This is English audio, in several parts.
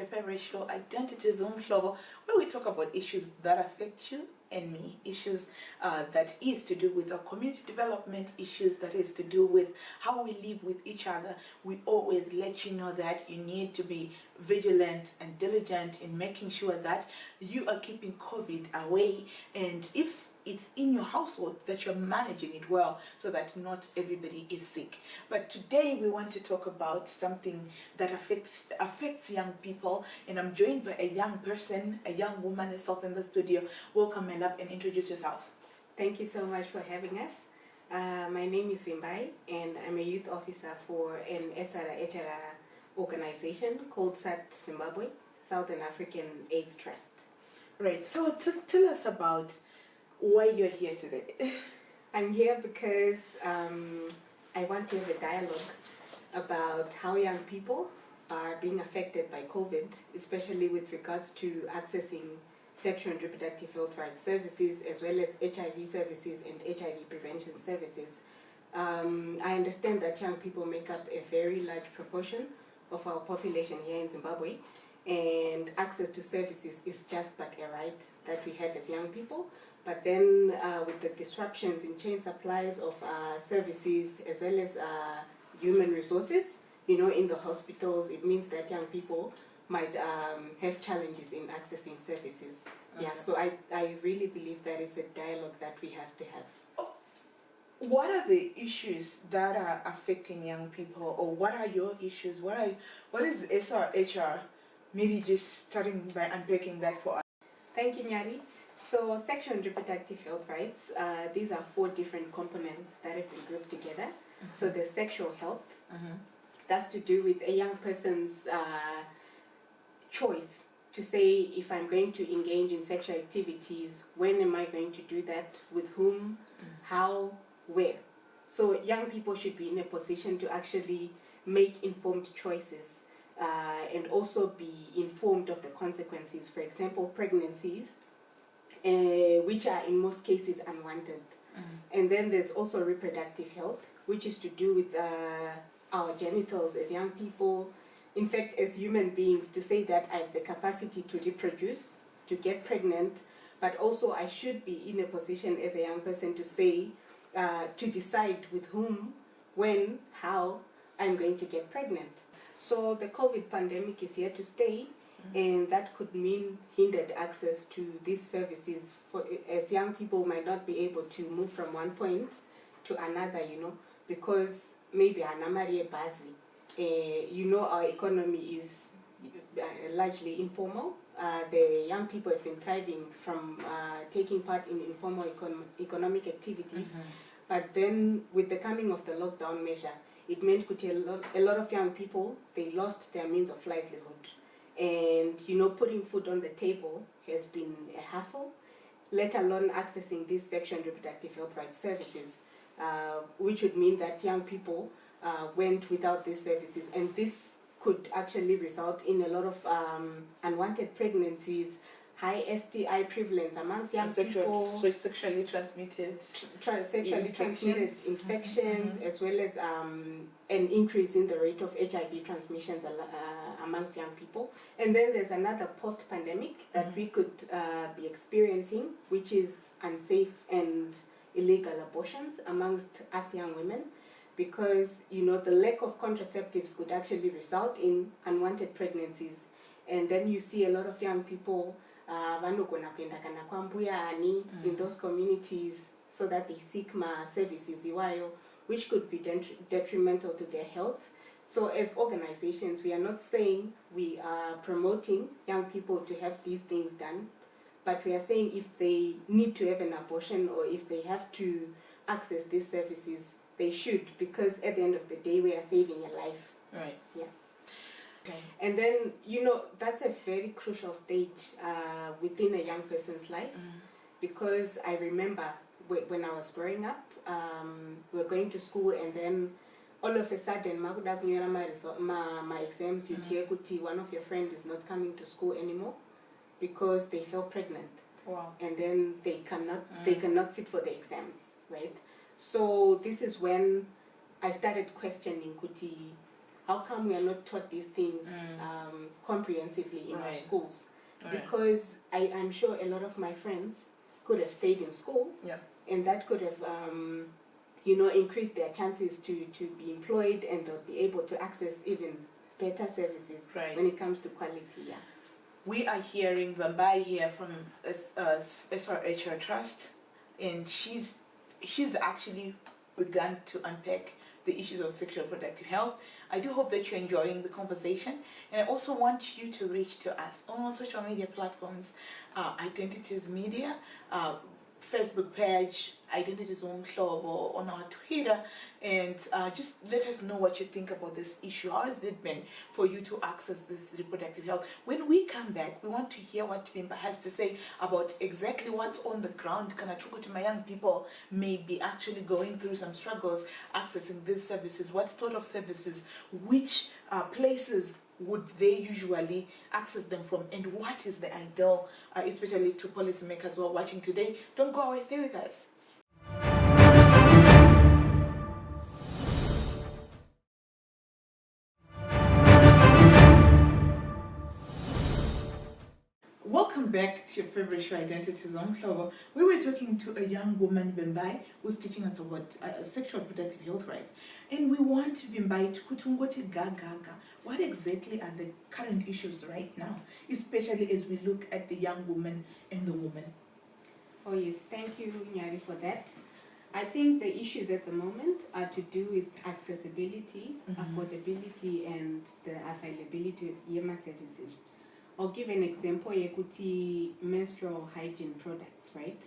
favorite show, Identities, Umhlobo, where we talk about issues that affect you and me, issues that is to do with our community development, issues that is to do with how we live with each other. We always let you know that you need to be vigilant and diligent in making sure that you are keeping COVID away, and if it's in your household, that you're managing it well so that not everybody is sick. But today we want to talk about something that affects young people, and I'm joined by a young person, a young woman herself in the studio. Welcome, my love, and introduce yourself. Thank you so much for having us. My name is Vimbai, and I'm a youth officer for an SRHR organization called SAT Zimbabwe, Southern African AIDS Trust. Right, so tell us about why you're here today. I'm here because I want to have a dialogue about how young people are being affected by COVID, especially with regards to accessing sexual and reproductive health rights services, as well as HIV services and HIV prevention services. I understand that young people make up a very large proportion of our population here in Zimbabwe, and access to services is just but a right that we have as young people. But then with the disruptions in chain supplies of services, as well as human resources, in the hospitals, it means that young people might have challenges in accessing services. Okay. Yeah, so I really believe that is a dialogue that we have to have. What are the issues that are affecting young people, or what are your issues? What is SRHR? Maybe just starting by unpacking that for us. Thank you, Nyari. So sexual and reproductive health rights, these are 4 different components that have been grouped together. Mm-hmm. So the sexual health, mm-hmm. that's to do with a young person's choice to say, if I'm going to engage in sexual activities, when am I going to do that, with whom, how, where. So young people should be in a position to actually make informed choices and also be informed of the consequences. For example, pregnancies, which are in most cases unwanted. Mm-hmm. And then there's also reproductive health, which is to do with our genitals as young people, in fact as human beings, to say that I have the capacity to reproduce, to get pregnant, but also I should be in a position as a young person to say, to decide with whom, when, how I'm going to get pregnant. So the COVID pandemic is here to stay. And that could mean hindered access to these services, as young people might not be able to move from one point to another, because maybe anamari basi. Our economy is largely informal. The young people have been thriving from taking part in informal economic activities. Mm-hmm. But then with the coming of the lockdown measure, it meant a lot of young people, they lost their means of livelihood. And putting food on the table has been a hassle, let alone accessing these sexual and reproductive health rights services, which would mean that young people went without these services, and this could actually result in a lot of unwanted pregnancies, high STI prevalence amongst young people, sexually transmitted infections, mm-hmm. as well as an increase in the rate of HIV transmissions amongst young people. And then there's another post-pandemic that mm-hmm. we could be experiencing, which is unsafe and illegal abortions amongst us young women, because the lack of contraceptives could actually result in unwanted pregnancies. And then you see a lot of young people in those communities, so that they seek services, which could be detrimental to their health. So as organizations, we are not saying we are promoting young people to have these things done, but we are saying if they need to have an abortion, or if they have to access these services, they should, because at the end of the day, we are saving a life. Right. Yeah. Okay. And then, that's a very crucial stage within a young person's life, because I remember when I was growing up, we were going to school, and then all of a sudden, my exams, you hear one of your friends is not coming to school anymore because they fell pregnant. Wow. And then they cannot sit for the exams, right? So this is when I started questioning, how come we are not taught these things comprehensively in our Right. schools? Right. Because I'm sure a lot of my friends could have stayed in school, Yeah. and that could have increased their chances to be employed, and they'll be able to access even better services Right. when it comes to quality. Yeah. We are hearing Vimbai here from SRHR Trust, and she's actually begun to unpack the issues of sexual reproductive health. I do hope that you're enjoying the conversation, and I also want you to reach to us on all social media platforms, Identities Media, Facebook page, Identities Umhlobo, on our Twitter, and just let us know what you think about this issue. How has it been for you to access this reproductive health? When we come back, we want to hear what Vimbai has to say about exactly what's on the ground. My young people may be actually going through some struggles accessing these services. What sort of services? Which places would they usually access them from, and what is the ideal, especially to policymakers who are watching today? Don't go away, stay with us. Welcome back to your favorite show, Identities Umhlobo. We were talking to a young woman, Vimbai, who's teaching us about sexual reproductive health rights. And we want Vimbai to kutungoti gaga. What exactly are the current issues right now, especially as we look at the young woman and the woman? Oh yes, thank you, Nyari, for that. I think the issues at the moment are to do with accessibility, affordability, and the availability of YEMA services. I'll give an example, Yekuti menstrual hygiene products, right?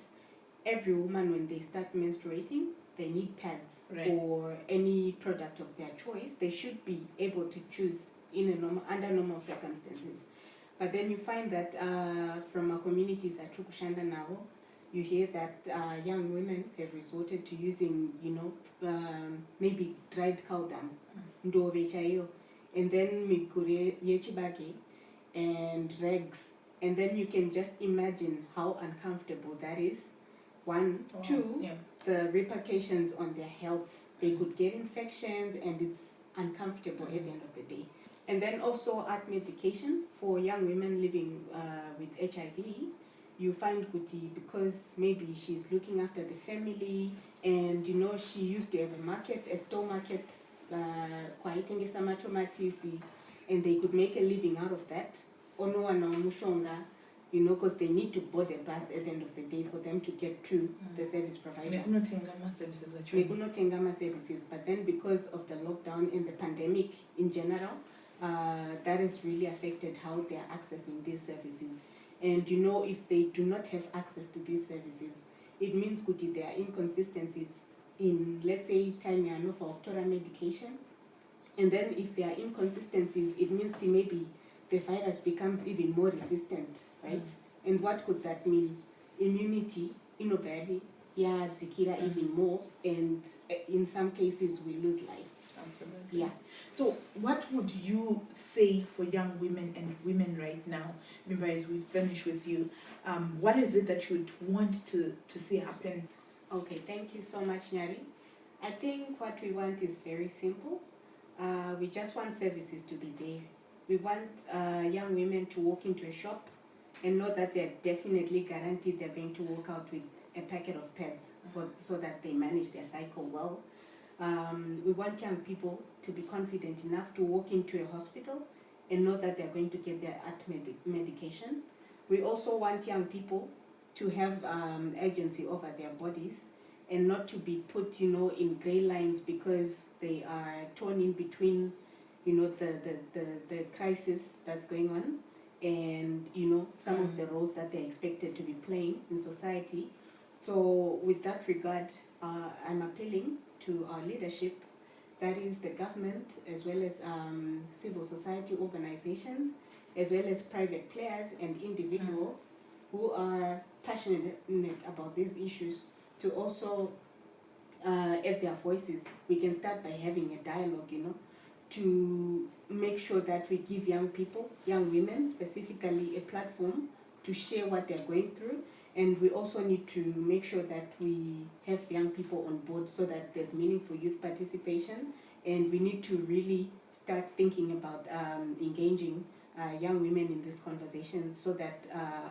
Every woman, when they start menstruating, they need pads, right, or any product of their choice. They should be able to choose under normal circumstances. But then you find that from our communities at Trukushanda now, you hear that young women have resorted to using, maybe dried cow dung, and then mikure yechibage and rags, and then you can just imagine how uncomfortable that is. One, two, the repercussions on their health. They could get infections, and it's uncomfortable at the end of the day. And then also at medication for young women living with HIV. You find Kuti, because maybe she's looking after the family, and she used to have a store market, and they could make a living out of that. Because they need to board a bus at the end of the day for them to get to the service provider. Services, but then because of the lockdown and the pandemic in general, that has really affected how they are accessing these services. And if they do not have access to these services, it means there are inconsistencies in, let's say, time for doctoral medication. And then if there are inconsistencies, it means maybe the virus becomes even more resistant, right? And what could that mean? Immunity, even more, and in some cases we lose lives. Absolutely. Yeah. So what would you say for young women and women right now, Vimbai, as we finish with you? What is it that you would want to see happen? Okay, thank you so much, Nyari. I think what we want is very simple. We just want services to be there. We want young women to walk into a shop and know that they're definitely guaranteed they're going to walk out with a packet of pads so that they manage their cycle well. We want young people to be confident enough to walk into a hospital and know that they're going to get their medication. We also want young people to have agency over their bodies and not to be put, in gray lines because they are torn in between, the crisis that's going on and, some of the roles that they're expected to be playing in society. So with that regard, I'm appealing to our leadership, that is the government, as well as civil society organizations, as well as private players and individuals who are passionate about these issues, to also add their voices. We can start by having a dialogue, to make sure that we give young people, young women specifically, a platform to share what they're going through. And we also need to make sure that we have young people on board so that there's meaningful youth participation. And we need to really start thinking about engaging young women in these conversations so that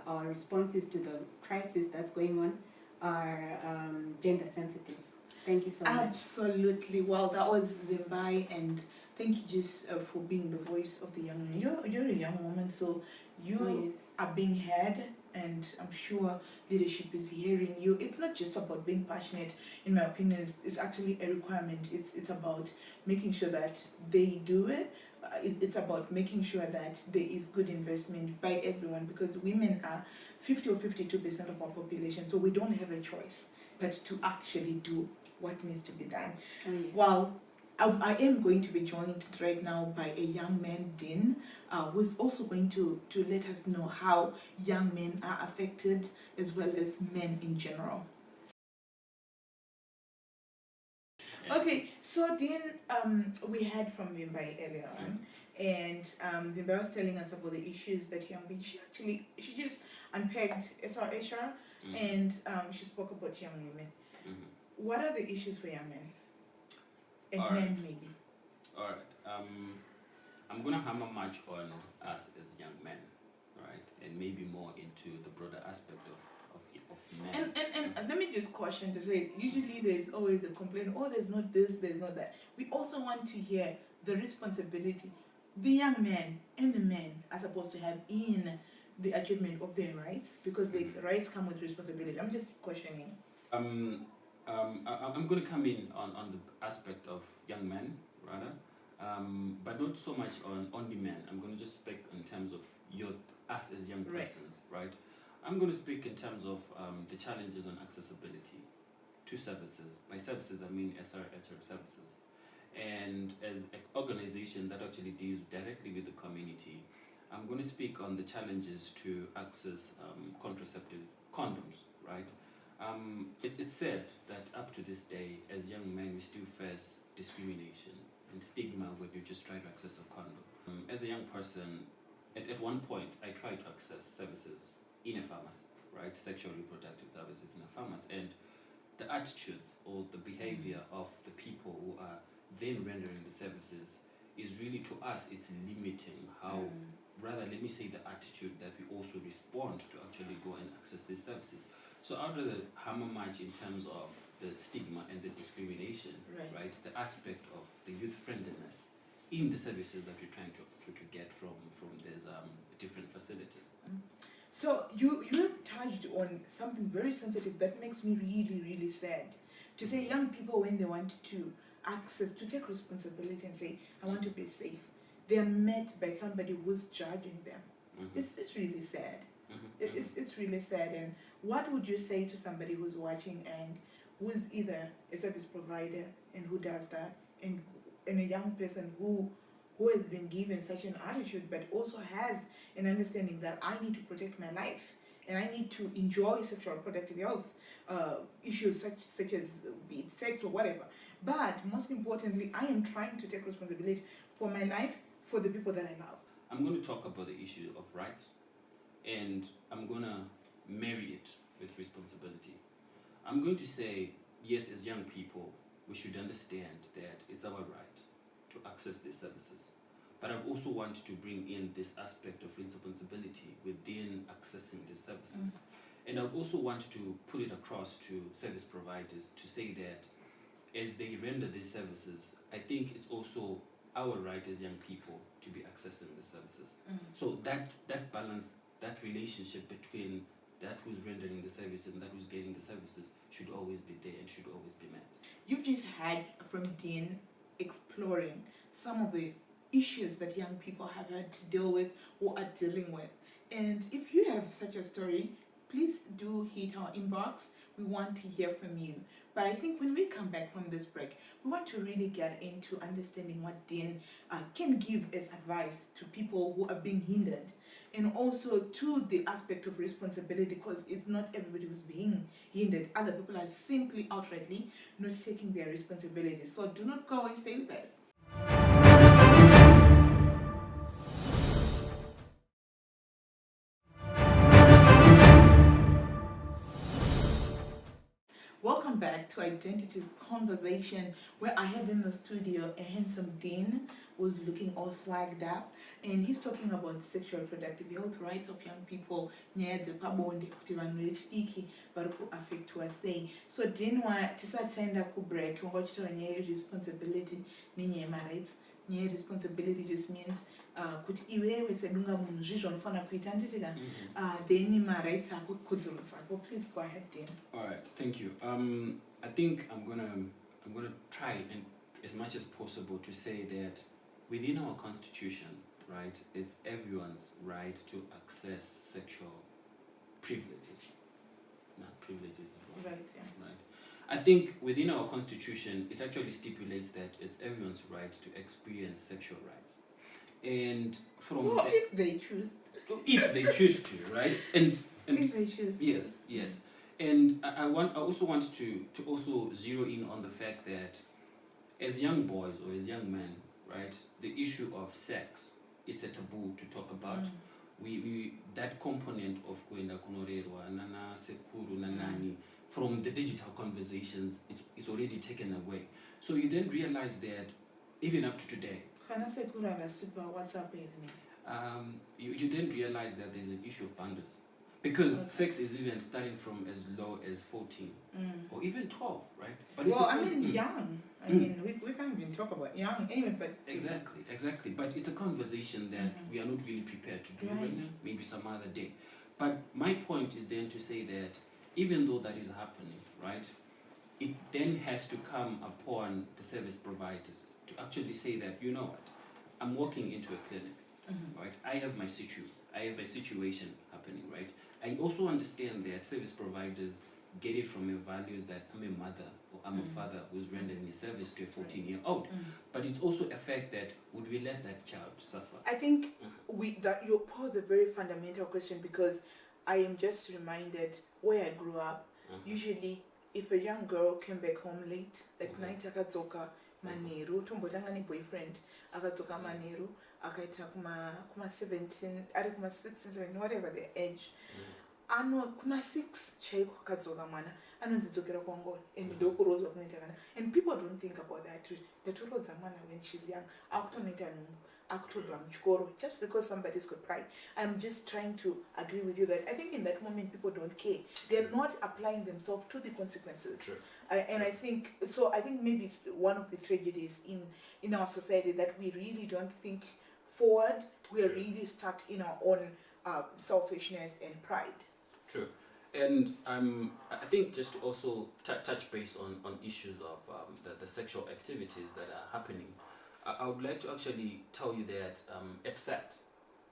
our responses to the crisis that's going on are gender sensitive. Thank you so much. Absolutely. Well, that was Vimbai, and thank you just for being the voice of the young woman. You're a young woman, so you are being heard, and I'm sure leadership is hearing you. It's not just about being passionate, in my opinion. It's actually a requirement. It's about making sure that they do it. It's about making sure that there is good investment by everyone, because women are 50 or 52% of our population, so we don't have a choice but to actually do what needs to be done. Well, I am going to be joined right now by a young man, Dean, who's also going to let us know how young men are affected as well as men in general. Okay, so Dean, we heard from Vimbai earlier on, and Vimbai was telling us about the issues that young men, she just unpacked SRHR, and she spoke about young women. What are the issues for young men? And men, maybe. All right. I'm going to hammer much on us as young men, right? And maybe more into the broader aspect of men. And let me just caution to say, usually there's always a complaint, oh, there's not this, there's not that. We also want to hear the responsibility the young men and the men are supposed to have in the achievement of their rights, because the rights come with responsibility. I'm just questioning. I'm going to come in on the aspect of young men, rather, but not so much on only men. I'm going to just speak in terms of us as young persons, right? I'm going to speak in terms of the challenges on accessibility to services. By services, I mean SRHR services. And as an organization that actually deals directly with the community, I'm going to speak on the challenges to access contraceptive condoms, right? It's said that up to this day, as young men, we still face discrimination and stigma when you just try to access a condom. As a young person, at one point, I tried to access services in a pharmacy, right? Sexual reproductive services in a pharmacy. And the attitudes or the behavior of the people who are then rendering the services is really, to us, it's limiting how, rather, let me say, the attitude that we also respond to actually go and access these services. So I'd rather hammer much in terms of the stigma and the discrimination, right? The aspect of the youth-friendliness in the services that we're trying to get from these different facilities. So you have touched on something very sensitive that makes me really, really sad. To say young people, when they want to take responsibility and say, I want to be safe, they are met by somebody who's judging them. It's really sad. It's really sad. And what would you say to somebody who's watching and who is either a service provider and who does that, and a young person who has been given such an attitude, but also has an understanding that I need to protect my life and I need to enjoy sexual reproductive health issues such as be it sex or whatever. But most importantly, I am trying to take responsibility for my life, for the people that I love. I'm going to talk about the issue of rights, and I'm going to marry it with responsibility. I'm going to say, yes, as young people, we should understand that it's our right to access these services. But I also want to bring in this aspect of responsibility within accessing these services. And I also want to put it across to service providers to say that as they render these services, I think it's also our right as young people to be accessing the services. So that balance, that relationship between that who's rendering the service and that who's getting the services should always be there and should always be met. You've just had from Dean exploring some of the issues that young people have had to deal with or are dealing with. And if you have such a story, please do hit our inbox. We want to hear from you. But I think when we come back from this break, we want to really get into understanding what Dean can give as advice to people who are being hindered, and also to the aspect of responsibility, because it's not everybody who's being hindered. Other people are simply outrightly not taking their responsibilities. So do not go away, stay with us. Welcome back to Identities Conversation, where I have in the studio a handsome Dean was looking all swagged up, and he's talking about sexual reproductive health rights of young people, nyaya dzepabonde kuti vanhu vechidiki vari kuaffectwa sei. So dinwa tisatenda kubreak wanga uchitaura nyaya yeresponsibility nenyaya yemarights. Nyaya yeresponsibility just means kuti iwewe sedunga munhu zvizvo unofanira kuita nditika then marights ako kodzero dzako. Please go ahead, Dan. All right, thank you. I think I'm gonna try and as much as possible to say that within our constitution, right, it's everyone's right to access sexual privileges. Not privileges, Right, yeah. right. I think within our constitution, it actually stipulates that it's everyone's right to experience sexual rights. And from Well, if they choose. if they choose to, right? And If they choose. yes, yes. And I also want to also zero in on the fact that as young boys or as young men, right, the issue of sex, it's a taboo to talk about. We that component of kwenda kunorerwa nana sekuru nanani from the digital conversations, it's already taken away. So you then realize that even up to today, you then realize that there's an issue of boundaries. Because sex is even starting from as low as 14 or even 12, right? But well, I mean, young. I mean, we can't even talk about young anyway, but... Exactly. But it's a conversation that we are not really prepared to do right now, maybe some other day. But my point is then to say that even though that is happening, right, it then has to come upon the service providers to actually say that, you know what, I'm walking into a clinic, right? I have a situation happening, right? I also understand that service providers get it from your values that I'm a mother or I'm a father who's rendering a service to a 14-year-old. But it's also a fact that would we let that child suffer? I think that you pose a very fundamental question, because I am just reminded where I grew up. Usually, if a young girl came back home late, like night akadzoka manheru, tombotanga ni boyfriend akadzoka manheru, akaita kuma 17, ari kuma 16, 17, whatever their age. Ano kuma 6 chaiko akadzoka mwana anonzidzokera kwangoni and ndokurodzwa kunoita kana. And people don't think about that. Ndatorodza mwana when she's young, akutonoita nhumbu, akutobva muchikoro, just because somebody's got pride. I'm just trying to agree with you that I think in that moment people don't care. They're not applying themselves to the consequences. True. And I think maybe it's one of the tragedies in our society that we really don't think forward. We are really stuck in our own selfishness and pride. True. And I think just to also touch base on issues of the sexual activities that are happening, I would like to actually tell you that at SAT,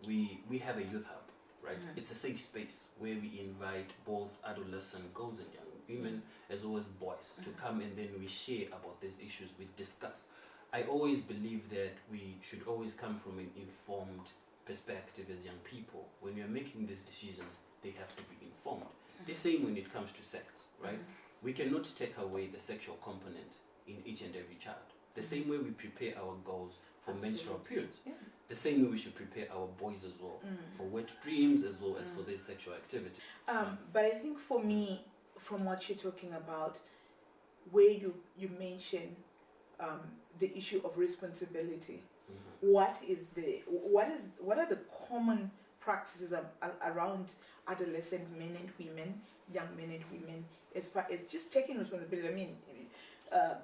we have a youth hub, right? It's a safe space where we invite both adolescent girls and young women as well as boys to come, and then we share about these issues, we discuss. I always believe that we should always come from an informed perspective as young people. When we are making these decisions, they have to be informed. The same when it comes to sex, right? We cannot take away the sexual component in each and every child. The same way we prepare our girls for menstrual periods, the same way we should prepare our boys as well for wet dreams as well as for this sexual activity. But I think for me, from what you're talking about, where you mention the issue of responsibility, what are the common practices around adolescent men and women, young men and women, as far as just taking responsibility? I mean,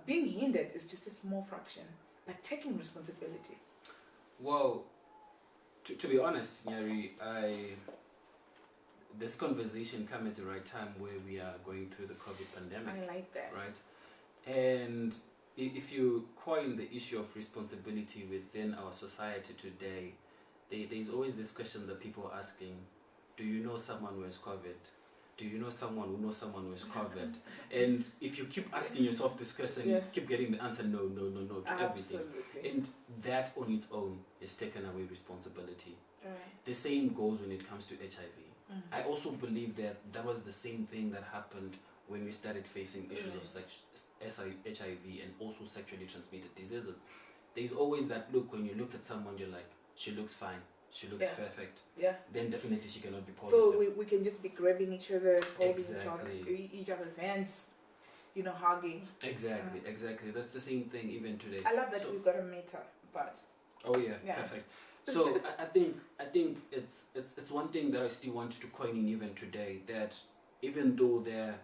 being hindered is just a small fraction, but taking responsibility. Well, to be honest, Nyari, this conversation came at the right time where we are going through the COVID pandemic. I like that. Right? And if you coin the issue of responsibility within our society today, there's always this question that people are asking, do you know someone who has COVID? Do you know someone who knows someone who has COVID? And if you keep asking yourself this question, you keep getting the answer no to everything. And that on its own is taken away responsibility. Right. The same goes when it comes to HIV. I also believe that was the same thing that happened when we started facing issues of HIV and also sexually transmitted diseases. There's always that look when you look at someone, you're like, she looks fine. She looks perfect. Yeah. Then definitely she cannot be positive. So we can just be grabbing each other, holding each other's hands, hugging. Exactly. That's the same thing even today. I love that we've got a meter, but Oh yeah, Yeah. perfect. So I think it's one thing that I still want to coin in even today, that even though the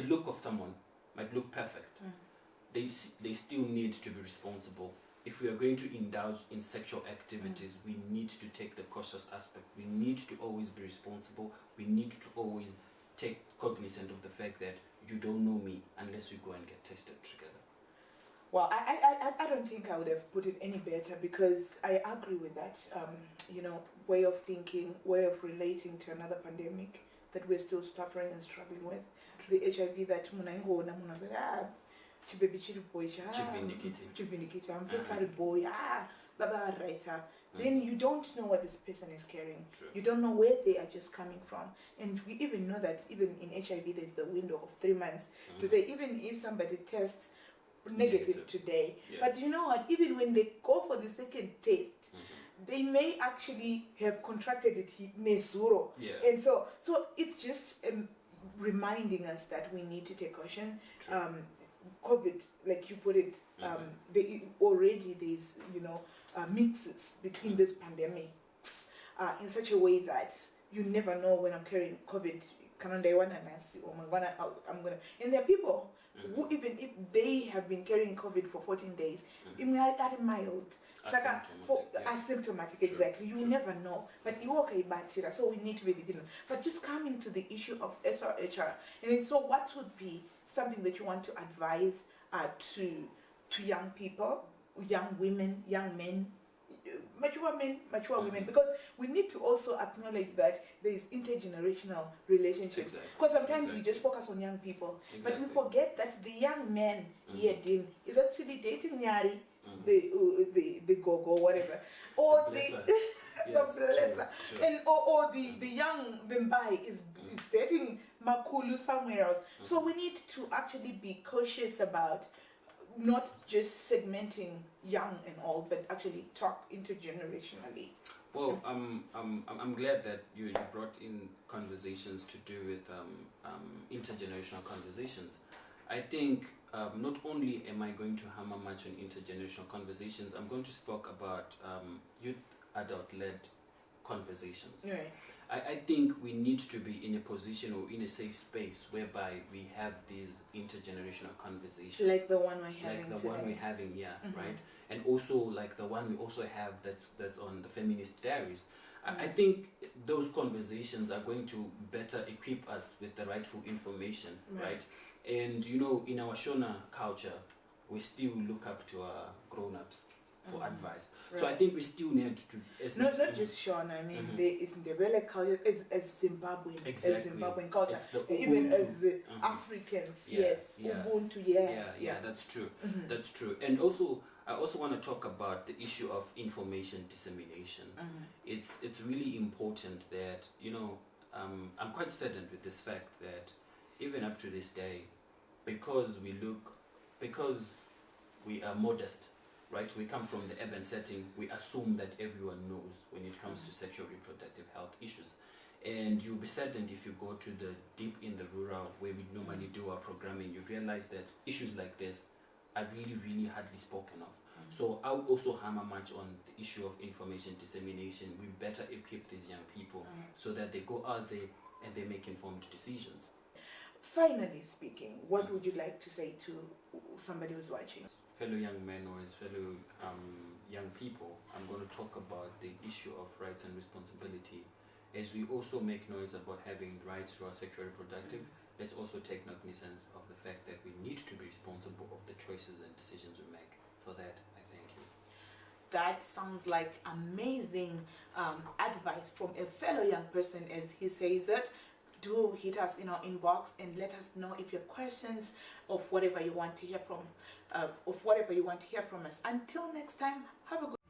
look of someone might look perfect, they still need to be responsible. If we are going to indulge in sexual activities, we need to take the cautious aspect. We need to always be responsible. We need to always take cognizant of the fact that you don't know me unless we go and get tested together. Well, I don't think I would have put it any better, because I agree with that, way of thinking, way of relating to another pandemic that we're still suffering and struggling with. The HIV that chibaby chiri boy, chivindikiti, I'm so sorry boy, baba writer. Then you don't know what this person is carrying. True. You don't know where they are just coming from. And we even know that even in HIV there's the window of 3 months to say, even if somebody tests negative today, but you know what, even when they go for the second test, they may actually have contracted it mesuro. And so it's just reminding us that we need to take caution. COVID, like you put it, there's mixes between these pandemics in such a way that you never know when I'm carrying COVID. And there are people who, even if they have been carrying COVID for 14 days, it might be mild. Asymptomatic, exactly. You never know. But you okay, so we need to be vigilant. But just coming to the issue of SRHR, and then so what would be something that you want to advise to young people, young women, young men, mature men, mature women, because we need to also acknowledge that there is intergenerational relationships. Because sometimes we just focus on young people, but we forget that the young man here is actually dating Nyari, the go-go, whatever, or or the young Vimbai is dating Makulu somewhere else. So we need to actually be cautious about not just segmenting young and old, but actually talk intergenerationally. Well, I'm glad that you brought in conversations to do with intergenerational conversations. I think not only am I going to hammer much on intergenerational conversations, I'm going to speak about youth adult-led conversations. Right. I think we need to be in a position or in a safe space whereby we have these intergenerational conversations. Like the one we're having Like the today. one we're having, right? And also like the one we also have that's on the Feminist Diaries. I think those conversations are going to better equip us with the rightful information, right? And in our Shona culture, we still look up to our grown-ups for advice. So I think we still need to... Not just Shona, I mean, there is the Bele culture, as Zimbabwean, as Zimbabwean culture, even as Africans, Ubuntu, that's true. That's true. And also, I also want to talk about the issue of information dissemination. It's really important that, I'm quite saddened with this fact that even up to this day, because we are modest, right? We come from the urban setting, we assume that everyone knows when it comes to sexual reproductive health issues. And you'll be saddened if you go to the deep in the rural where we normally do our programming, you realize that issues like this are really, really hardly spoken of. So I would also hammer much on the issue of information dissemination. We better equip these young people so that they go out there and they make informed decisions. Finally speaking, what would you like to say to somebody who's watching? Fellow young men or his fellow young people, I'm going to talk about the issue of rights and responsibility. As we also make noise about having rights to our sexual reproductive, let's also take cognizance of the fact that we need to be responsible of the choices and decisions we make. For that, I thank you. That sounds like amazing advice from a fellow young person, as he says it. Do hit us in our inbox and let us know if you have questions of whatever you want to hear from us. Until next time, have a good